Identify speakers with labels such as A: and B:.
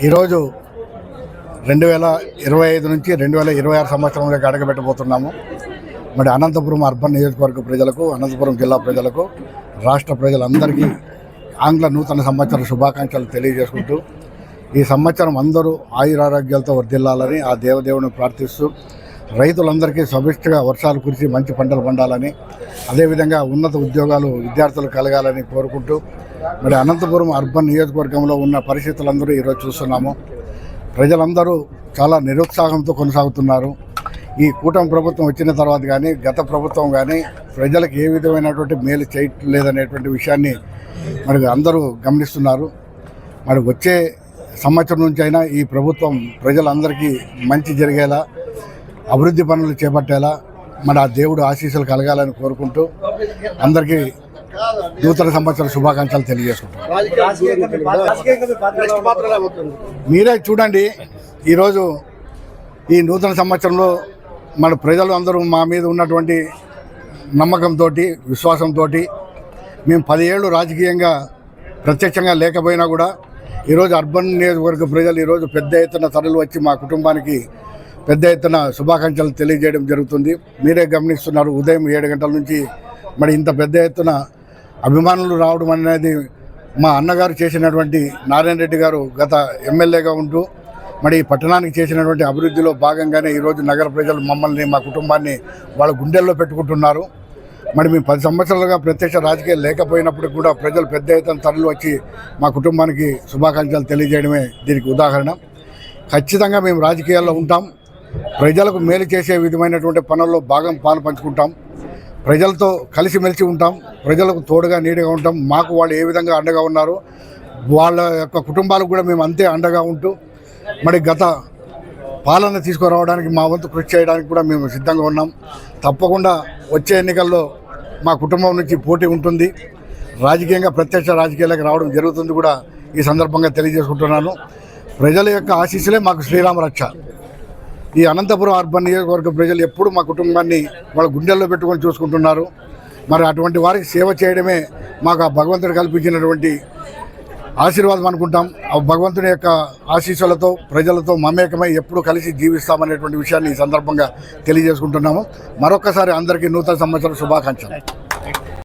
A: ఈరోజు 2025 నుంచి 2026 సంవత్సరంలోకి అడగబెట్టబోతున్నాము. మరి అనంతపురం అర్బన్ నియోజకవర్గ ప్రజలకు, అనంతపురం జిల్లా ప్రజలకు, రాష్ట్ర ప్రజలందరికీ ఆంగ్ల నూతన సంవత్సర శుభాకాంక్షలు తెలియజేసుకుంటూ ఈ సంవత్సరం అందరూ ఆయురారోగ్యాలతో వర్ధిల్లాలని ఆ దేవదేవుని ప్రార్థిస్తూ రైతులందరికీ సమిష్టిగా వర్షాలు కురిసి మంచి పంటలు పండాలని, అదేవిధంగా ఉన్నత ఉద్యోగాలు విద్యార్థులు కలగాలని కోరుకుంటూ మరి అనంతపురం అర్బన్ నియోజకవర్గంలో ఉన్న పరిస్థితులందరూ ఈరోజు చూస్తున్నాము. ప్రజలందరూ చాలా నిరుత్సాహంతో కొనసాగుతున్నారు. ఈ కూటమి ప్రభుత్వం వచ్చిన తర్వాత కానీ గత ప్రభుత్వం కానీ ప్రజలకు ఏ విధమైనటువంటి మేలు చేయట్లేదనేటువంటి విషయాన్ని మరి అందరూ గమనిస్తున్నారు. మరి వచ్చే సంవత్సరం నుంచి అయినా ఈ ప్రభుత్వం ప్రజలందరికీ మంచి జరిగేలా, అభివృద్ధి పనులు చేపట్టేలా మన ఆ దేవుడు ఆశీస్సులు కలగాలని కోరుకుంటూ అందరికీ నూతన సంవత్సర శుభాకాంక్షలు తెలియజేసుకుంటాం. మీరే చూడండి, ఈరోజు ఈ నూతన సంవత్సరంలో మన ప్రజలు అందరూ మా మీద ఉన్నటువంటి నమ్మకంతో, విశ్వాసంతో మేము 10 ఏళ్ళు రాజకీయంగా ప్రత్యక్షంగా లేకపోయినా కూడా ఈరోజు అర్బన్ నియోజకవర్గ ప్రజలు ఈరోజు పెద్ద ఎత్తున తరలి వచ్చి మా కుటుంబానికి పెద్ద ఎత్తున శుభాకాంక్షలు తెలియజేయడం జరుగుతుంది. మీరే గమనిస్తున్నారు, ఉదయం 7 గంటల నుంచి మరి ఇంత పెద్ద ఎత్తున అభిమానులు రావడం అనేది మా అన్నగారు చేసినటువంటి నారాయణ రెడ్డి గారు గత ఎమ్మెల్యేగా ఉంటూ మరి పట్టణానికి చేసినటువంటి అభివృద్ధిలో భాగంగానే ఈరోజు నగర ప్రజలు మమ్మల్ని, మా కుటుంబాన్ని వాళ్ళ గుండెల్లో పెట్టుకుంటున్నారు. మరి మేము 10 సంవత్సరాలుగా ప్రత్యక్ష రాజకీయాలు లేకపోయినప్పుడు కూడా ప్రజలు పెద్ద ఎత్తున తరలి వచ్చి మా కుటుంబానికి శుభాకాంక్షలు తెలియజేయడమే దీనికి ఉదాహరణ. ఖచ్చితంగా మేము రాజకీయాల్లో ఉంటాం, ప్రజలకు మేలు చేసే విధమైనటువంటి పనుల్లో పాలు పంచుకుంటాం, ప్రజలతో కలిసిమెలిసి ఉంటాం, ప్రజలకు తోడుగా నీడగా ఉంటాం. మాకు వాళ్ళు ఏ విధంగా అండగా ఉన్నారు, వాళ్ళ యొక్క కుటుంబాలకు కూడా మేము అంతే అండగా ఉంటూ మరి గత పాలన తీసుకురావడానికి మా వంతు కృషి చేయడానికి కూడా మేము సిద్ధంగా ఉన్నాం. తప్పకుండా వచ్చే ఎన్నికల్లో మా కుటుంబం నుంచి పోటీ ఉంటుంది. రాజకీయంగా ప్రత్యక్ష రాజకీయాలకు రావడం జరుగుతుంది కూడా ఈ సందర్భంగా తెలియజేసుకుంటున్నాను. ప్రజల యొక్క ఆశీస్సులే మాకు శ్రీరామ రక్ష. ఈ అనంతపురం అర్బన్ నియోజకవర్గ ప్రజలు ఎప్పుడు మా కుటుంబాన్ని వాళ్ళ గుండెల్లో పెట్టుకొని చూసుకుంటున్నారు. మరి అటువంటి వారికి సేవ చేయడమే మాకు ఆ భగవంతుడు కల్పించినటువంటి ఆశీర్వాదం అనుకుంటాం. ఆ భగవంతుని యొక్క ఆశీస్సులతో ప్రజలతో మమేకమై ఎప్పుడు కలిసి జీవిస్తామనేటువంటి విషయాన్ని ఈ సందర్భంగా తెలియజేసుకుంటున్నాము. మరొకసారి అందరికీ నూతన సంవత్సర శుభాకాంక్షలు.